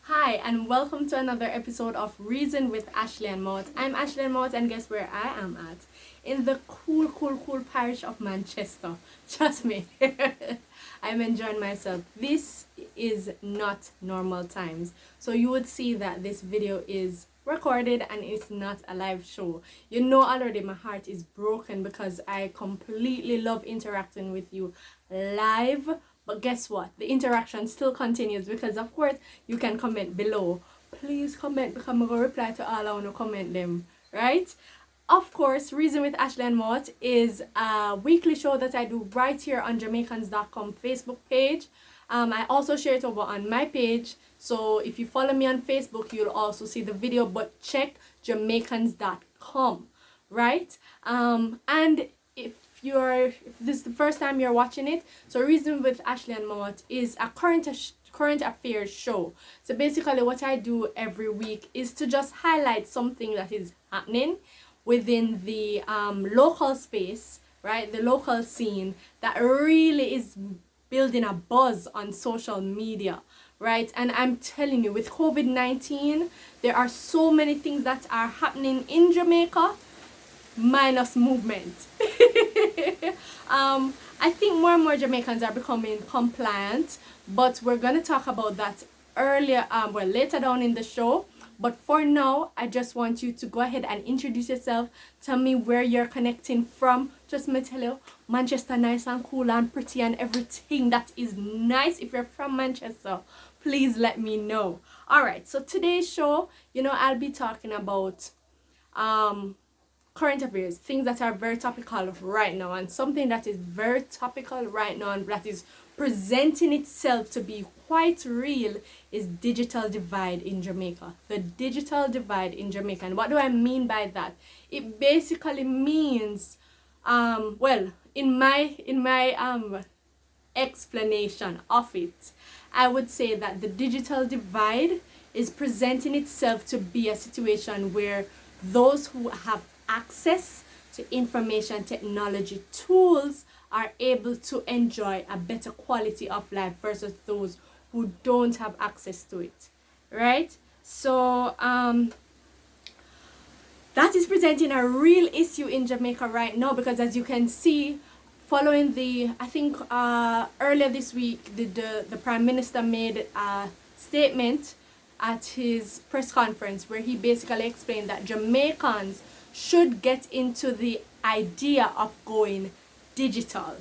Hi, and welcome to another episode of Reason with Ashleigh-Ann. I'm Ashleigh-Ann, and guess where I am at? In the cool parish of Manchester. Trust me, I'm enjoying myself. This is not normal times. So you would see that this video is recorded and it's not a live show. You know already my heart is broken because I completely love interacting with you live. But guess what? The interaction still continues because of course you can comment below. Please comment because I'm going to reply to all I want to comment them, right? Of course, Reason with Ashleigh-Ann is a weekly show that I do right here on Jamaicans.com Facebook page. I also share it over on my page. So if you follow me on Facebook, you'll also see the video, but check Jamaicans.com, right? And if this is the first time you're watching it, so Reason with Ashleigh-Ann is a current affairs show. So basically what I do every week is to just highlight something that is happening within the local space, right? The local scene that really is building a buzz on social media, right? And I'm telling you, with COVID-19, there are so many things that are happening in Jamaica minus movement. I think more and more Jamaicans are becoming compliant, but we're going to talk about that later down in the show. But for now, I just want you to go ahead and introduce yourself. Tell me where you're connecting from. Just me tell you, Manchester nice and cool and pretty and everything that is nice. If you're from Manchester, please let me know. All right, so today's show, I'll be talking about current affairs, things that are very topical right now, and something that is very topical right now and that is presenting itself to be quite real is digital divide in Jamaica. The digital divide in Jamaica. And what do I mean by that? It basically means in my explanation of it, I would say that the digital divide is presenting itself to be a situation where those who have access to information technology tools are able to enjoy a better quality of life versus those who don't have access to it, right? So that is presenting a real issue in Jamaica right now, because as you can see, following earlier this week the Prime Minister made a statement at his press conference where he basically explained that Jamaicans should get into the idea of going digital,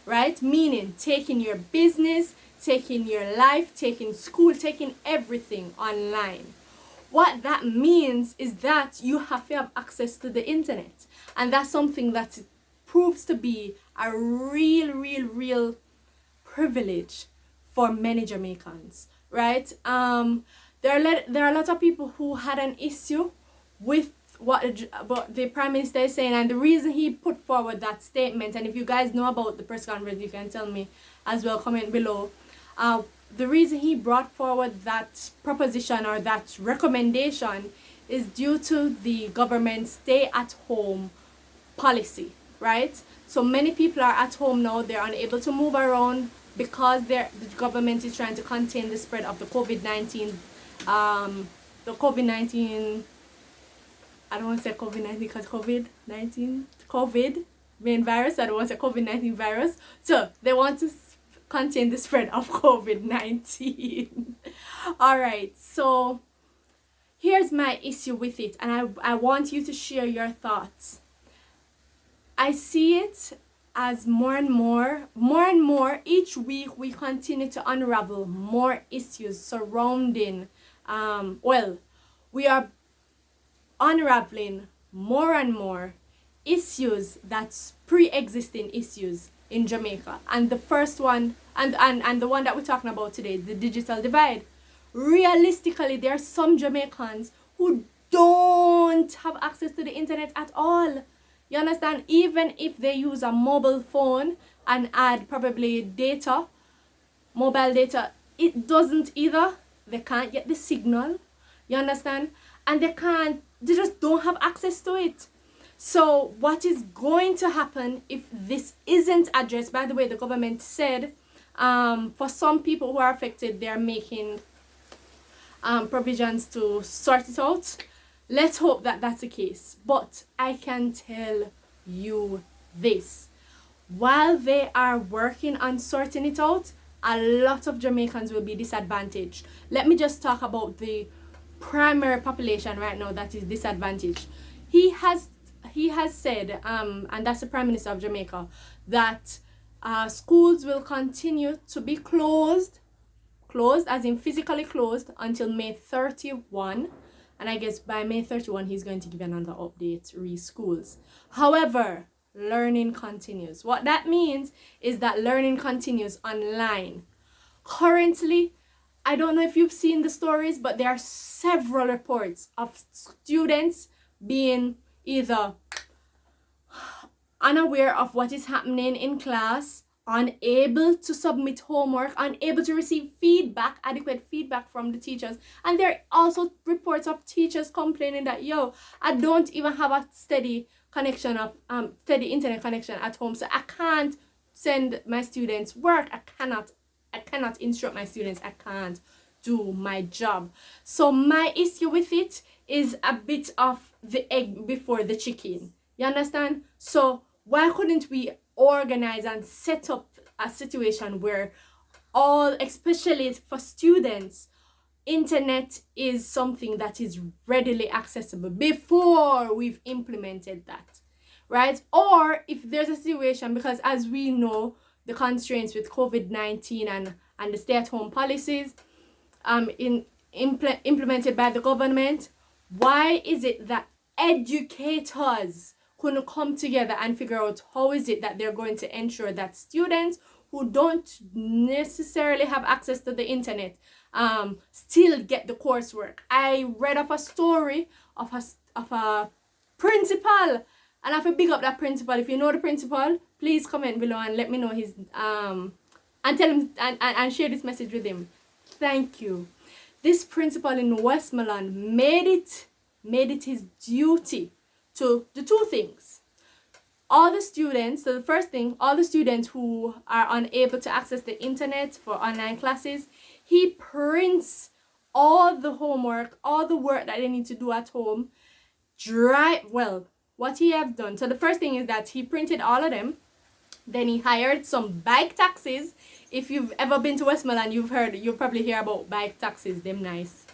right? Meaning taking your business, taking your life, taking school, taking everything online. What that means is that you have to have access to the internet. And that's something that proves to be a real privilege for many Jamaicans, right? There are a lot of people who had an issue with what the Prime Minister is saying, and the reason he put forward that statement, and if you guys know about the press conference, you can tell me as well, comment below. The reason he brought forward that proposition or that recommendation is due to the government stay-at-home policy, right? So many people are at home now, they're unable to move around because the government is trying to contain the spread of the COVID-19 I don't want to say COVID-19 because COVID main virus. I don't want to say COVID-19 virus. So they want to contain the spread of COVID-19. All right. So here's my issue with it. And I want you to share your thoughts. I see it as more and more each week we continue to unravel more issues surrounding, we are unraveling more and more issues that's pre-existing issues in Jamaica. And the first one and the one that we're talking about today is the digital divide. Realistically, there are some Jamaicans who don't have access to the internet at all. You understand? Even if they use a mobile phone and add probably mobile data, it doesn't either. They can't get the signal. You understand? And they just don't have access to it. So what is going to happen if this isn't addressed? By the way, the government said for some people who are affected, they're making provisions to sort it out. Let's hope that that's the case. But I can tell you this. While they are working on sorting it out, a lot of Jamaicans will be disadvantaged. Let me just talk about the primary population right now that is disadvantaged. He has said, and that's the Prime Minister of Jamaica, that schools will continue to be closed as in physically closed until May 31. And I guess by May 31 he's going to give another update re schools. However, learning continues. What that means is that learning continues online. Currently, I don't know if you've seen the stories, but there are several reports of students being either unaware of what is happening in class, unable to submit homework, unable to receive adequate feedback from the teachers. And there are also reports of teachers complaining that, I don't even have a steady internet connection at home, so I can't send my students work. I cannot instruct my students. I can't do my job. So my issue with it is a bit of the egg before the chicken. You understand? So why couldn't we organize and set up a situation where especially for students, internet is something that is readily accessible before we've implemented that, right? Or if there's a situation, because as we know, the constraints with COVID-19 and the stay-at-home policies implemented by the government, why is it that educators couldn't come together and figure out how is it that they're going to ensure that students who don't necessarily have access to the internet still get the coursework? I read of a story of a principal, and I have to big up that principal. If you know the principal, please comment below and let me know his and tell him and share this message with him. Thank you. This principal in Westmoreland made it his duty to do two things. All the students, so the first thing, all the students who are unable to access the internet for online classes, he prints all the homework, all the work that they need to do at home. What he have done. So the first thing is that he printed all of them. Then he hired some bike taxis. If you've ever been to Westmoreland, you'll probably hear about bike taxis. Them nice.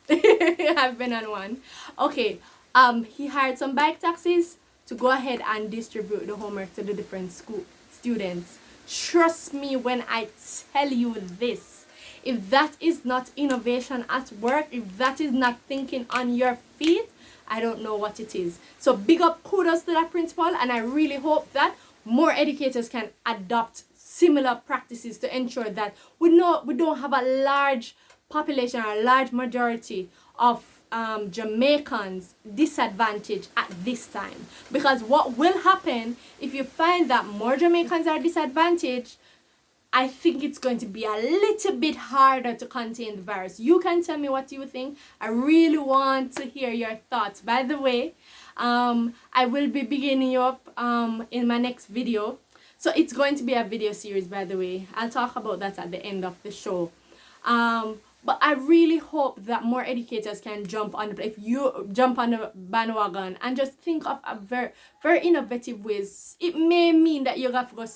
I've been on one. Okay. He hired some bike taxis to go ahead and distribute the homework to the different school students. Trust me when I tell you this. If that is not innovation at work, if that is not thinking on your feet, I don't know what it is. So big up, kudos to that principal, and I really hope that more educators can adopt similar practices to ensure that we don't have a large population or a large majority of Jamaicans disadvantaged at this time. Because what will happen if you find that more Jamaicans are disadvantaged, I think it's going to be a little bit harder to contain the virus. You can tell me what you think. I really want to hear your thoughts. By the way, I will be beginning you up in my next video. So it's going to be a video series, by the way. I'll talk about that at the end of the show. But I really hope that more educators can jump on if you jump on the bandwagon and just think of a very, very innovative ways. It may mean that you have to go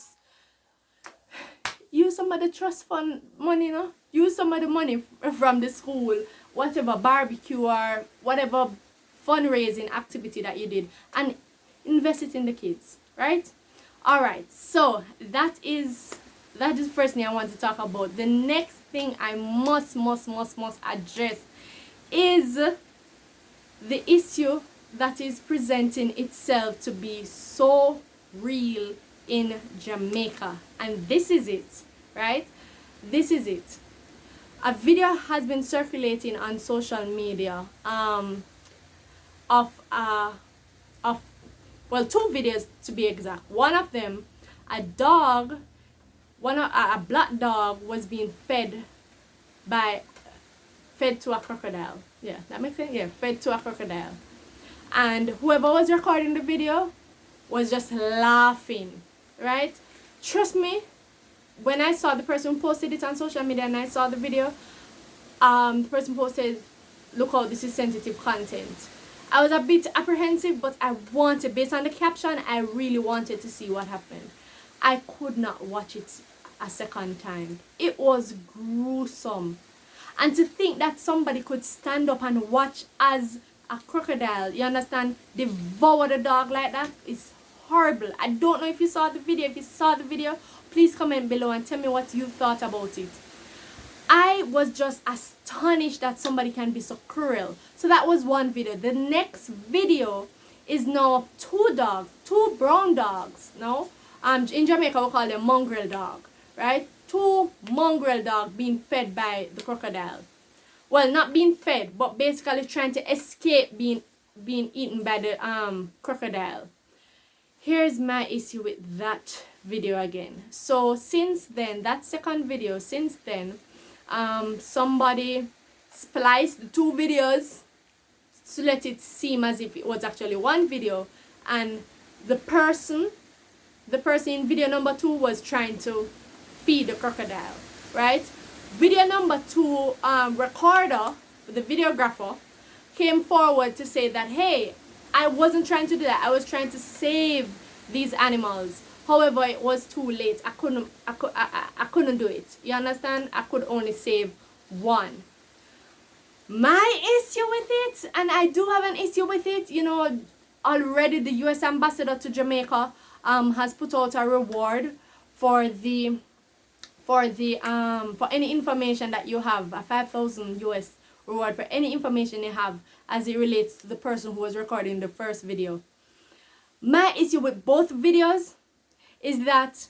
use some of the trust fund money, use some of the money from the school, whatever barbecue or whatever fundraising activity that you did, and invest it in the kids, right? All right, so that is the first thing I want to talk about. The next thing I must address is the issue that is presenting itself to be so real in Jamaica. And this is it, right? This is it. A video has been circulating on social media of two videos to be exact. One of them, a black dog was being fed to a crocodile. Yeah, that makes sense. Yeah, fed to a crocodile. And whoever was recording the video was just laughing, right? Trust me, when I saw the person who posted it on social media and I saw the video, the person posted, look out, this is sensitive content. I was a bit apprehensive, but I wanted, based on the caption, I really wanted to see what happened. I could not watch it a second time. It was gruesome. And to think that somebody could stand up and watch as a crocodile, you understand, devour the dog like that is horrible. I don't know if you saw the video. If you saw the video, please comment below and tell me what you thought about it. I was just astonished that somebody can be so cruel. So that was one video. The next video is now two brown dogs. No, in Jamaica we call them mongrel dog, right? Two mongrel dogs being fed by the crocodile. Well, not being fed, but basically trying to escape being eaten by the crocodile. Here's my issue with that video again. So since then, that second video, since then, somebody spliced the two videos to let it seem as if it was actually one video, and the person in video number 2 was trying to feed the crocodile, right? Video number 2 recorder, the videographer, came forward to say that, hey, I wasn't trying to do that. I was trying to save these animals. However, it was too late. I couldn't do it. You understand? I could only save one. My issue with it, and I do have an issue with it, you know, already the US ambassador to Jamaica has put out a reward for any information that you have, a 5,000 US reward for any information you have as it relates to the person who was recording the first video. My issue with both videos is that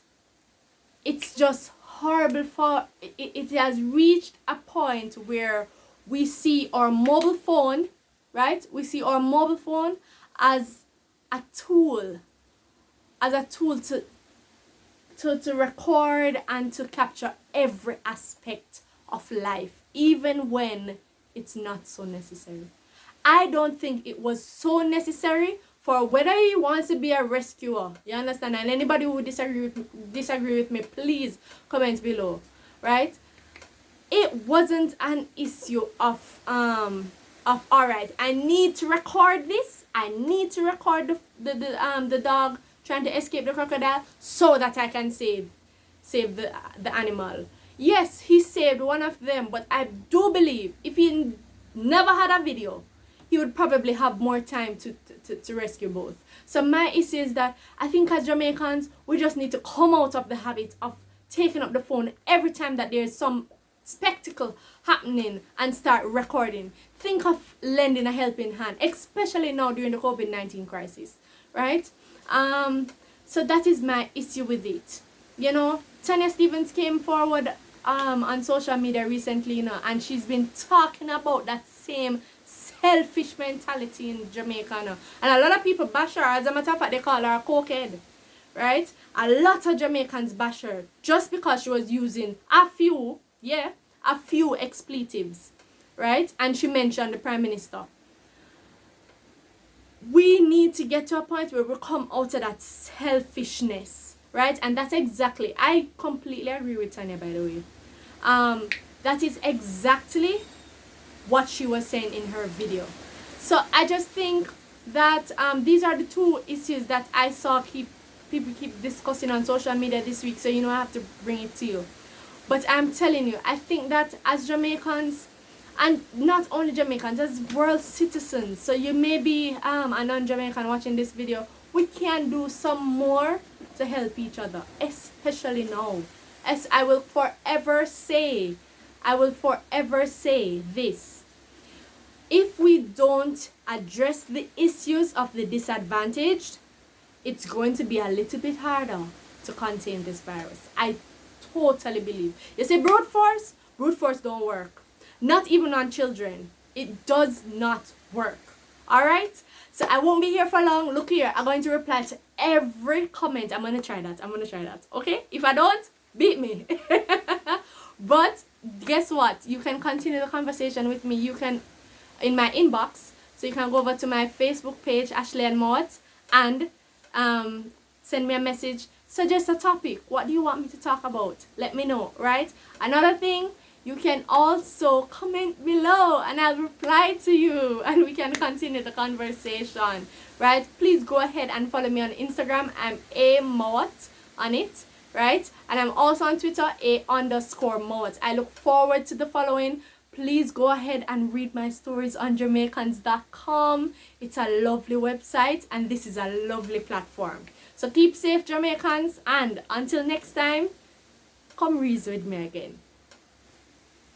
it's just horrible. It has reached a point where we see our mobile phone, right? We see our mobile phone as a tool to record and to capture every aspect of life, even when it's not so necessary. I don't think it was so necessary for whether he wants to be a rescuer. You understand? And anybody who disagree with me, please comment below, right? It wasn't an issue of alright, I need to record this. I need to record the dog trying to escape the crocodile so that I can save the animal. Yes, he saved one of them, but I do believe if he never had a video, he would probably have more time to rescue both. So my issue is that I think as Jamaicans, we just need to come out of the habit of taking up the phone every time that there's some spectacle happening and start recording. Think of lending a helping hand, especially now during the COVID-19 crisis, right? So that is my issue with it. You know, Tanya Stevens came forward on social media recently, you know, and she's been talking about that same selfish mentality in Jamaica now. And a lot of people bash her. As a matter of fact, they call her a cokehead, right? A lot of Jamaicans bash her just because she was using a few expletives, right? And she mentioned the Prime Minister. We need to get to a point where we come out of that selfishness, right? And that's exactly, I completely agree with Tanya, by the way. That is exactly what she was saying in her video. So I just think that these are the two issues that I saw people keep discussing on social media this week. So, you know, I have to bring it to you. But I'm telling you, I think that as Jamaicans, and not only Jamaicans, as world citizens, so you may be a non-Jamaican watching this video, we can do some more to help each other, especially now. As I will forever say this: if we don't address the issues of the disadvantaged, it's going to be a little bit harder to contain this virus. I totally believe. You say brute force don't work. Not even on children. It does not work. Alright? So I won't be here for long. Look here. I'm going to reply to every comment. I'm going to try that. Okay? If I don't, beat me. But guess what? You can continue the conversation with me. You can, in my inbox. So you can go over to my Facebook page, Ashleigh-Ann, and send me a message. Suggest a topic. What do you want me to talk about? Let me know, right? Another thing, you can also comment below and I'll reply to you and we can continue the conversation, right? Please go ahead and follow me on Instagram. I'm a.mowat on it, right? And I'm also on Twitter, a_mowat. I look forward to the following. Please go ahead and read my stories on Jamaicans.com. It's a lovely website and this is a lovely platform. So keep safe, Jamaicans, and until next time, come reason with me again.